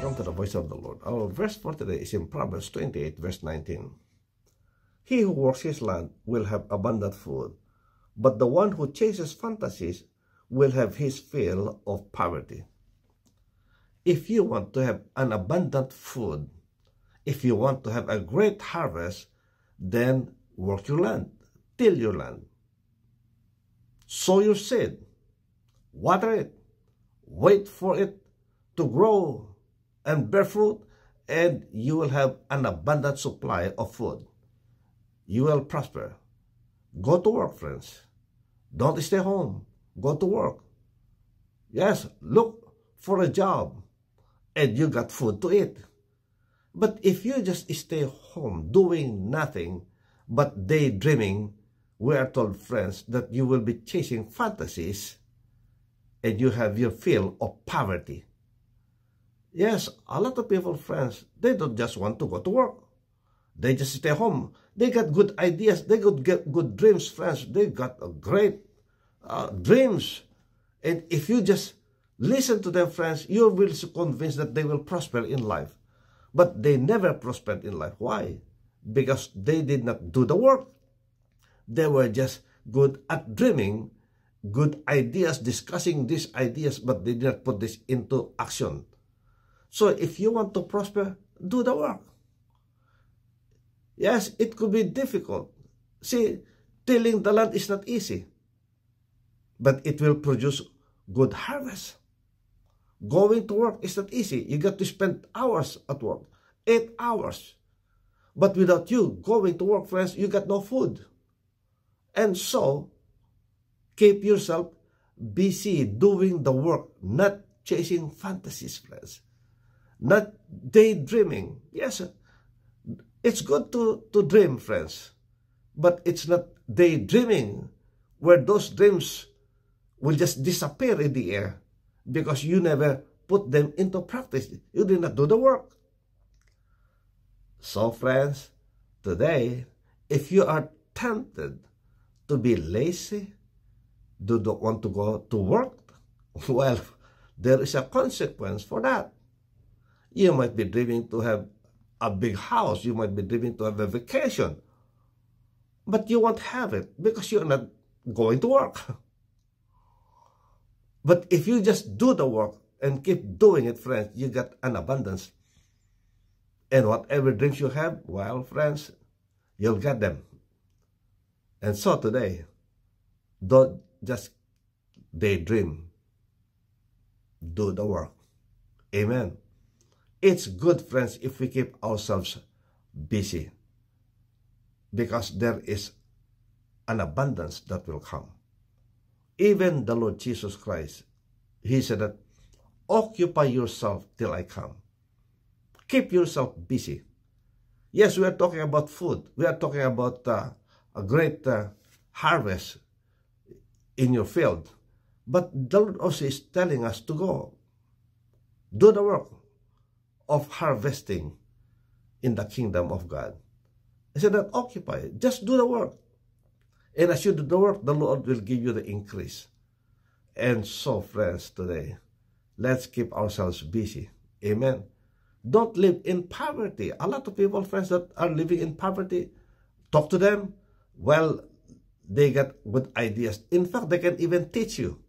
Welcome to the voice of the Lord. Our verse for today is in Proverbs 28, verse 19. He who works his land will have abundant food, but the one who chases fantasies will have his fill of poverty. If you want to have an abundant food, if you want to have a great harvest, then work your land, till your land, sow your seed, water it, wait for it to grow and bear fruit, and you will have an abundant supply of food. You will prosper. Go to work, friends. Don't stay home. Go to work. Yes, look for a job, and you got food to eat. But if you just stay home doing nothing but daydreaming, we are told, friends, that you will be chasing fantasies and you have your fill of poverty. Yes, a lot of people, friends, they don't just want to go to work. They just stay home. They got good ideas. They got good dreams, friends. They got great dreams. And if you just listen to them, friends, you will be convinced that they will prosper in life. But they never prospered in life. Why? Because they did not do the work. They were just good at dreaming, good ideas, discussing these ideas, but they did not put this into action. So if you want to prosper, do the work. Yes, it could be difficult. See, tilling the land is not easy, but it will produce good harvest. Going to work is not easy. You got to spend hours at work, 8 hours. But without you going to work, friends, you got no food. And so, keep yourself busy doing the work, not chasing fantasies, friends. Not daydreaming. Yes, it's good to dream, friends. But it's not daydreaming where those dreams will just disappear in the air because you never put them into practice. You did not do the work. So, friends, today, if you are tempted to be lazy, do not want to go to work, well, there is a consequence for that. You might be dreaming to have a big house. You might be dreaming to have a vacation. But you won't have it because you're not going to work. But if you just do the work and keep doing it, friends, you get an abundance. And whatever dreams you have, well, friends, you'll get them. And so today, don't just daydream. Do the work. Amen. It's good, friends, if we keep ourselves busy because there is an abundance that will come. Even the Lord Jesus Christ, He said that, occupy yourself till I come. Keep yourself busy. Yes, we are talking about food. We are talking about a great harvest in your field. But the Lord also is telling us to go. Do the work of harvesting in the kingdom of God. He said that occupy. Just do the work. And as you do the work, the Lord will give you the increase. And so, friends, today, let's keep ourselves busy. Amen. Don't live in poverty. A lot of people, friends, that are living in poverty, talk to them. Well, they get good ideas. In fact, they can even teach you.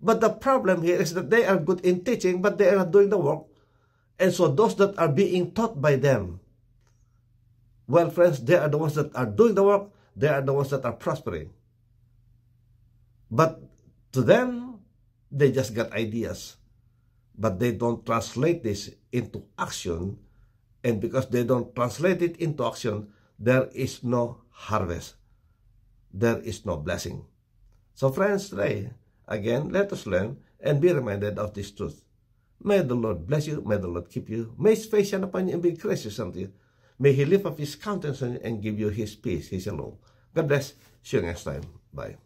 But the problem here is that they are good in teaching, but they are not doing the work. And so those that are being taught by them, well, friends, they are the ones that are doing the work. They are the ones that are prospering. But to them, they just got ideas. But they don't translate this into action. And because they don't translate it into action, there is no harvest. There is no blessing. So, friends, today, again, let us learn and be reminded of this truth. May the Lord bless you. May the Lord keep you. May His face shine upon you and be gracious unto you. May He lift up His countenance and give you His peace, His shalom. God bless. See you next time. Bye.